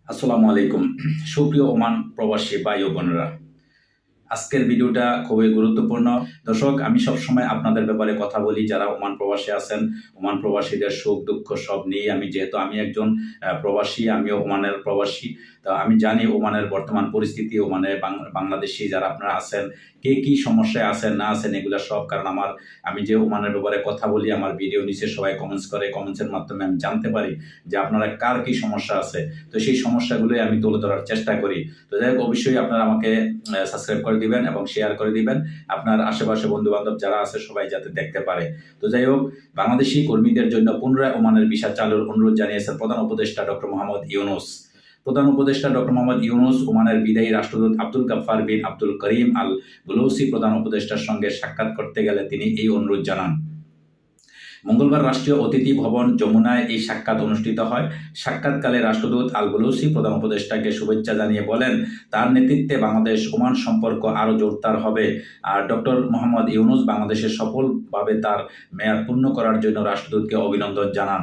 আসসালামু আলাইকুম। সুপ্রিয় ওমান প্রবাসী ভাই ও বোনেরা, আজকের ভিডিওটা খুবই গুরুত্বপূর্ণ। দর্শক, আমি সবসময় আপনাদের ব্যাপারে কথা বলি যারা ওমান প্রবাসী আছেন। ওমান প্রবাসীদের সুখ দুঃখ সব নিয়ে যেহেতু আমি একজন প্রবাসী, আমিও ওমানের প্রবাসী। তো আমি জানি ওমানের বর্তমান পরিস্থিতি, ওমানে বাংলাদেশি যারা আপনারা আছেন, কে কি সমস্যায় আছেন না আছেন এগুলো সব। কারণ আমি যে ওমানের ব্যাপারে কথা বলি, আমার ভিডিও নিচে সবাই কমেন্টস করে, কমেন্টসের মাধ্যমে আমি জানতে পারি যে আপনারা কার কি সমস্যা আছে। তো সেই সমস্যাগুলোই আমি তুলে ধরার চেষ্টা করি। তো যাই হোক, অবশ্যই আপনারা আমাকে সাবস্ক্রাইব করে দিবেন এবং শেয়ার করে দিবেন আপনার আশেপাশে বন্ধু বান্ধব যারা আছে সবাই যাতে দেখতে পারে। তো যাই হোক, বাংলাদেশি কর্মীদের জন্য পুনরায় ওমানের ভিসা চালুর অনুরোধ জানিয়েছেন প্রধান উপদেষ্টা ডক্টর মোহাম্মদ ইউনূস। প্রধান উপদেষ্টা ডক্টর মোহাম্মদ ইউনূস ওমানের বিদায়ী রাষ্ট্রদূত আব্দুল গাফফার বিন আব্দুল করিম আল বুলৌসি প্রধান উপদেষ্টার সঙ্গে সাক্ষাৎ করতে গেলে তিনি এই অনুরোধ জানান। মঙ্গলবার রাষ্ট্রীয় অতিথি ভবন যমুনায় এই সাক্ষাৎ অনুষ্ঠিত হয়। সাক্ষাৎকালে রাষ্ট্রদূত আল বুলৌসি প্রধান উপদেষ্টাকে শুভেচ্ছা জানিয়ে বলেন, তার নেতৃত্বে বাংলাদেশ ওমান সম্পর্ক আরও জোরদার হবে। আর ডক্টর মোহাম্মদ ইউনূস বাংলাদেশের সফলভাবে তার মেয়াদ পূর্ণ করার জন্য রাষ্ট্রদূতকে অভিনন্দন জানান।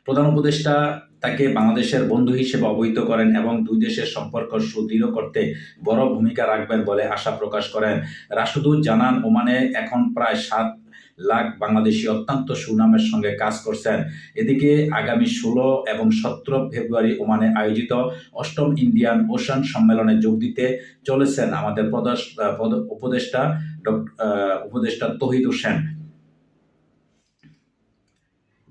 প্রধান উপদেষ্টা তাকে বাংলাদেশের বন্ধু হিসেবে অবহিত করেন এবং দুই দেশের সম্পর্ক সুদৃঢ় করতে বড় ভূমিকা রাখবেন বলে আশা প্রকাশ করেন। রাষ্ট্রদূত জানান, ওমানে এখন প্রায় 7 লাখ বাংলাদেশি অত্যন্ত সুনামের সঙ্গে কাজ করছেন। এদিকে আগামী 16 এবং 17 ফেব্রুয়ারি ওমানে আয়োজিত 8ম ইন্ডিয়ান ওশান সম্মেলনে যোগ দিতে চলেছেন আমাদের উপদেষ্টা তৌহিদ হোসেন।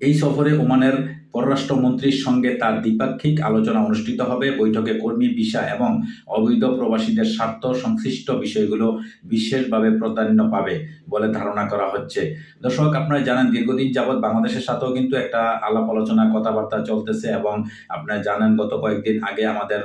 এই সফরে ওমানের পররাষ্ট্রমন্ত্রীর সঙ্গে তার দ্বিপাক্ষিক আলোচনা অনুষ্ঠিত হবে। বৈঠকে কর্মী ভিসা এবং অবৈধ প্রবাসীদের স্বার্থ সংশ্লিষ্ট বিষয়গুলো বিশেষভাবে প্রাধান্য পাবে বলে ধারণা করা হচ্ছে। দর্শক, আপনারা জানেন দীর্ঘদিন যাবৎ বাংলাদেশের সাথেও কিন্তু একটা আলাপ আলোচনা কথাবার্তা চলতেছে এবং আপনারা জানেন গত কয়েকদিন আগে আমাদের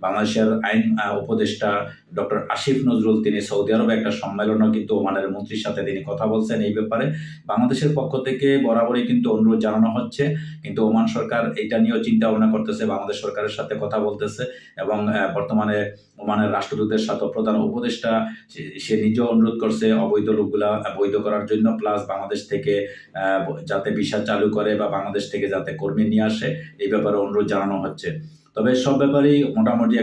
বাংলাদেশের আইন উপদেষ্টা ডক্টর আসিফ নজরুল তিনি সৌদি আরবে একটা সম্মেলনও কিন্তু ওমানের মন্ত্রীর সাথে তিনি কথা বলছেন এই ব্যাপারে। বাংলাদেশের পক্ষ থেকে বরাবরই কিন্তু অনুরোধ জানানো হচ্ছে, কিন্তু ওমান সরকার এটা নিয়েও চিন্তা ভাবনা করতেছে, বাংলাদেশ সরকারের সাথে কথা বলতেছে এবং বর্তমানে ওমানের রাষ্ট্রদূতের সাথে প্রধান উপদেষ্টা সে নিজেও অনুরোধ করছে অবৈধ লোকগুলা বৈধ করার জন্য, প্লাস বাংলাদেশ থেকে যাতে ভিসা চালু করে বা বাংলাদেশ থেকে যাতে কর্মী নিয়ে আসে এই ব্যাপারে অনুরোধ জানানো হচ্ছে। তবে সব ব্যাপারেই মোটামুটি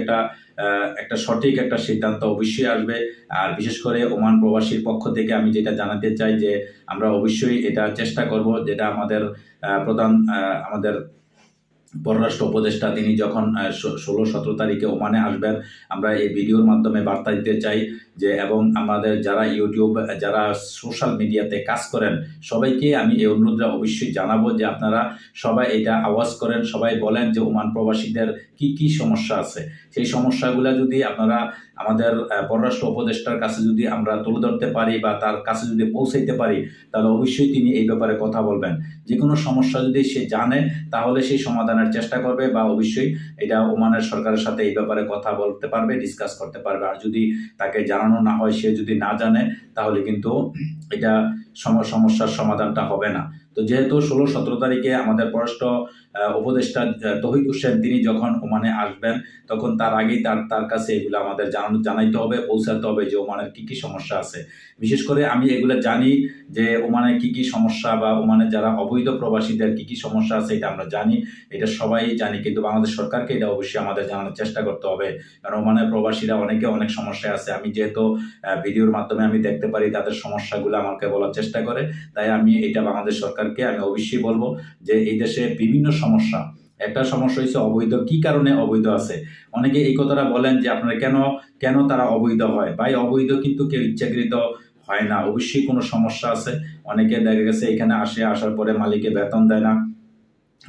একটা সঠিক একটা সিদ্ধান্ত অবশ্যই আসবে। আর বিশেষ করে ওমান প্রবাসীর পক্ষ থেকে আমি যেটা জানাতে চাই যে আমরা অবশ্যই এটা চেষ্টা করব, যেটা আমাদের পররাষ্ট্র উপদেষ্টা তিনি যখন 16-17 তারিখে ওমানে আসবেন, আমরা এই ভিডিওর মাধ্যমে বার্তা দিতে চাই যে, এবং আমাদের যারা ইউটিউব যারা সোশ্যাল মিডিয়াতে কাজ করেন সবাইকে আমি এই অনুরোধটা অবশ্যই জানাবো যে আপনারা সবাই এটা আওয়াজ করেন, সবাই বলেন যে ওমান প্রবাসীদের কি কি সমস্যা আছে। সেই সমস্যাগুলো যদি আপনারা আমাদের পররাষ্ট্র উপদেষ্টার কাছে যদি আমরা তুলে ধরতে পারি বা তার কাছে যদি পৌঁছাইতে পারি, তাহলে অবশ্যই তিনি এই ব্যাপারে কথা বলবেন। যে কোনো সমস্যা যদি সে জানে তাহলে সেই সমাধানের চেষ্টা করবে বা অবশ্যই এটা ওমানের সরকারের সাথে এই ব্যাপারে কথা বলতে পারবে, ডিসকাস করতে পারবে। আর যদি তাকে জানানো না হয়, সে যদি না জানে, তাহলে কিন্তু এটা সমস্যার সমাধানটা হবে না। তো যেহেতু 16-17 তারিখে আমাদের পররাষ্ট্র উপদেষ্টা তৌহিদ হোসেন তিনি যখন ওমানে আসবেন, তখন তার আগেই তার কাছে এগুলো আমাদের জানাইতে হবে, পৌঁছাতে হবে যে ওমানের কি কি সমস্যা আছে। বিশেষ করে আমি এগুলো জানি যে ওমানে কি কি সমস্যা বা ওমানে যারা অবৈধ প্রবাসীদের কি কি সমস্যা আছে এটা আমরা জানি, এটা সবাই জানি, কিন্তু বাংলাদেশ সরকারকে এটা অবশ্যই আমাদের জানানোর চেষ্টা করতে হবে। কারণ ওমানের প্রবাসীরা অনেক সমস্যায় আছে। আমি যেহেতু ভিডিওর মাধ্যমে আমি দেখতে পারি তাদের সমস্যাগুলো আমাকে বলার চেষ্টা করে, তাই আমি এটা বাংলাদেশ সরকারকে আমি অবশ্যই বলবো যে এই দেশে বিভিন্ন সমস্যা, একটা সমস্যা হচ্ছে অবৈধ, কি কারণে অবৈধ আছে। অনেকে এই কথাটা বলেন যে আপনারা কেন তারা অবৈধ হয়। ভাই, অবৈধ কিন্তু কেউ ইচ্ছাকৃত হয় না, অবশ্যই কোনো সমস্যা আছে। অনেকে দেখা গেছে এখানে আসার পরে মালিকে বেতন দেয় না,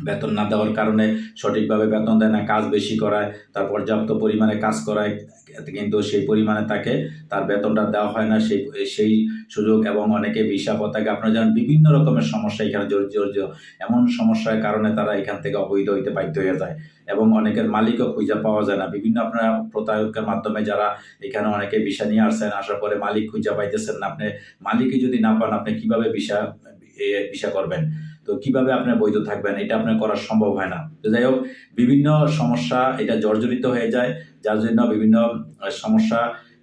বেতন না দেওয়ার কারণে সঠিকভাবে বেতন দেয় না, কাজ বেশি করায়, তার পর্যাপ্ত পরিমাণে কাজ করায়, কিন্তু সেই পরিমাণে তাকে তার বেতনটা দেওয়া হয় না সেই সুযোগ। এবং অনেকে ভিসা পতাকা, আপনারা জানেন বিভিন্ন রকমের সমস্যা এখানে জড়িত। এমন সমস্যার কারণে তারা এখান থেকে অবৈধ হইতে বাধ্য হয়ে যায় এবং অনেকের মালিকও খুঁজে পাওয়া যায় না। বিভিন্ন আপনারা প্রতারকের মাধ্যমে যারা এখানে অনেকে ভিসা নিয়ে আসছেন, আসার পরে মালিক খুঁজে পাইতেছেন না, আপনি মালিকই যদি না পান আপনি কিভাবে ভিসা করবেন? তো কিভাবে আপনার বৈধ থাকবেন? এটা আপনার করা সম্ভব হয় না। তো যাই হোক, বিভিন্ন সমস্যা এটা জর্জরিত হয়ে যায়, যার জন্য বিভিন্ন সমস্যা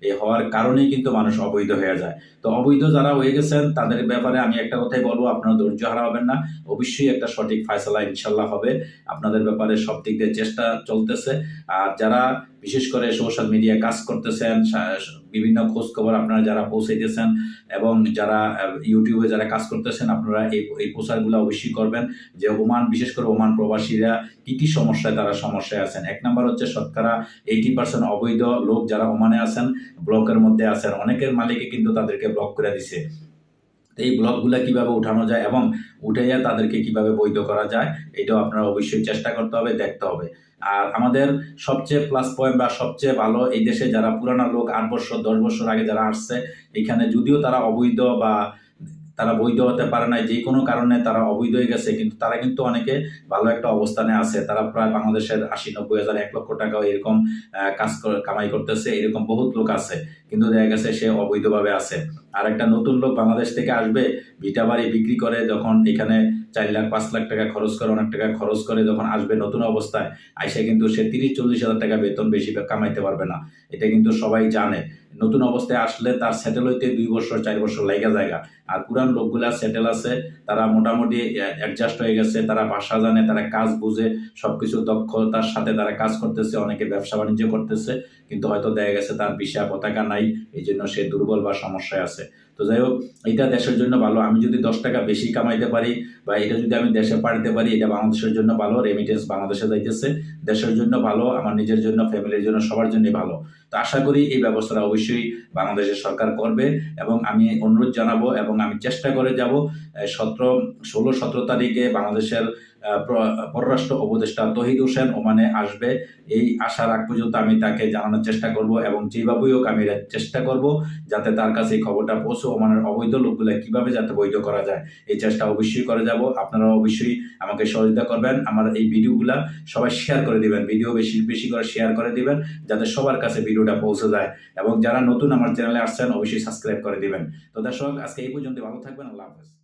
এই হওয়ার কারণেই কিন্তু মানুষ অবৈধ হয়ে যায়। তো অবৈধ যারা হয়ে গেছেন তাদের ব্যাপারে আমি একটা কথাই বলবো, আপনারা ধৈর্য হারাবেন না, অবশ্যই একটা সঠিক ফয়সালা ইনশাল্লাহ হবে। আপনাদের ব্যাপারে সব দিক দিয়ে চেষ্টা চলতেছে। আর যারা বিশেষ করে সোশ্যাল মিডিয়ায় কাজ করতেছেন, বিভিন্ন খোঁজ খবর আপনারা যারা পৌঁছাইতেছেন এবং যারা ইউটিউবে যারা কাজ করতেছেন, আপনারা এই প্রচারগুলো অবশ্যই করবেন যে ওমান, বিশেষ করে ওমান প্রবাসীরা কি কি সমস্যায় তারা সমস্যায় আছেন। এক নাম্বার হচ্ছে শতকরা 80% অবৈধ লোক যারা ওমানে আছেন, ব্লকের মধ্যে আছেন, অনেকের মালিকে কিন্তু তাদেরকে ব্লক করে দিছে। এই ব্লকগুলো কিভাবে উঠানো যায় এবং উঠাইয়া তাদেরকে কিভাবে বৈধ করা যায়, এটাও আপনারা অবশ্যই চেষ্টা করতে হবে, দেখতে হবে। আর আমাদের সবচেয়ে প্লাস পয়েন্ট বা সবচেয়ে ভালো, এই দেশে যারা পুরানো লোক 8 বছর 10 বছর আগে যারা আসছে, এখানে যদিও তারা অবৈধ বা তারা বৈধ হতে পারে না, যে কোনো কারণে তারা অবৈধ হয়ে গেছে, কিন্তু তারা কিন্তু অনেকে ভালো একটা অবস্থানে আছে। তারা প্রায় বাংলাদেশের 80-90 হাজার 1 লক্ষ টাকা এরকম কামাই করতেছে, এরকম বহুত লোক আছে, কিন্তু দেখা গেছে সে অবৈধভাবে আছে। আর একটা নতুন লোক বাংলাদেশ থেকে আসবে, ভিটা বাড়ি বিক্রি করে যখন এখানে 4 লাখ 5 লাখ টাকা খরচ করে, অনেক টাকা খরচ করে যখন আসবে নতুন অবস্থায়, আইসে কিন্তু সে 30-40 হাজার টাকা বেতন বেশি কামাইতে পারবে না। এটা কিন্তু সবাই জানে। নতুন অবস্থায় আসলে তার সেটেল হইতে 2 বছর 4 বছর লাইগা জায়গা। আর পুরান লোকগুলা সেটেল আছে, তারা মোটামুটি অ্যাডজাস্ট হয়ে গেছে, তারা ভাষা জানে, তারা কাজ বুঝে, সবকিছু দক্ষতার সাথে তারা কাজ করতেছে, অনেকে ব্যবসা বাণিজ্য করতেছে, কিন্তু হয়তো দেখা গেছে তার ভিসা পতাকা নাই, এই জন্য সে দুর্বল বা সমস্যায় আছে। তো যাই হোক, এটা দেশের জন্য ভালো। আমি যদি 10 টাকা বেশি কামাইতে পারি বা এটা যদি আমি দেশে পাঠাতে পারি, এটা বাংলাদেশের জন্য ভালো। রেমিটেন্স বাংলাদেশে যাইতেছে, দেশের জন্য ভালো, আমার নিজের জন্য, ফ্যামিলির জন্য, সবার জন্যই ভালো। তো আশা করি এই ব্যবস্থাটা অবশ্যই বাংলাদেশের সরকার করবে এবং আমি অনুরোধ জানাবো এবং আমি চেষ্টা করে যাব 16-17 তারিখে বাংলাদেশের পররাষ্ট্র উপদেষ্টা তৌহিদ হোসেন ওমানে আসবে। এই আসার আগ পর্যন্ত আমি তাকে জানানোর চেষ্টা করব এবং যেভাবেই হোক আমি চেষ্টা করব যাতে তার কাছে এই খবরটা পৌঁছে, ওমানের অবৈধ লোকগুলো কিভাবে যাতে বৈধ করা যায়, এই চেষ্টা অবশ্যই করে যাব। আপনারা অবশ্যই আমাকে সহযোগিতা করবেন, আমার এই ভিডিওগুলা সবাই শেয়ার করে দিবেন, ভিডিও বেশি বেশি করে শেয়ার করে দিবেন যাতে সবার কাছে ভিডিওটা পৌঁছে যায়। এবং যারা নতুন আমার চ্যানেলে আসছেন অবশ্যই সাবস্ক্রাইব করে দিবেন। তো দর্শক, আজকে এই পর্যন্ত, ভালো থাকবেন, আল্লাহ হাফেজ।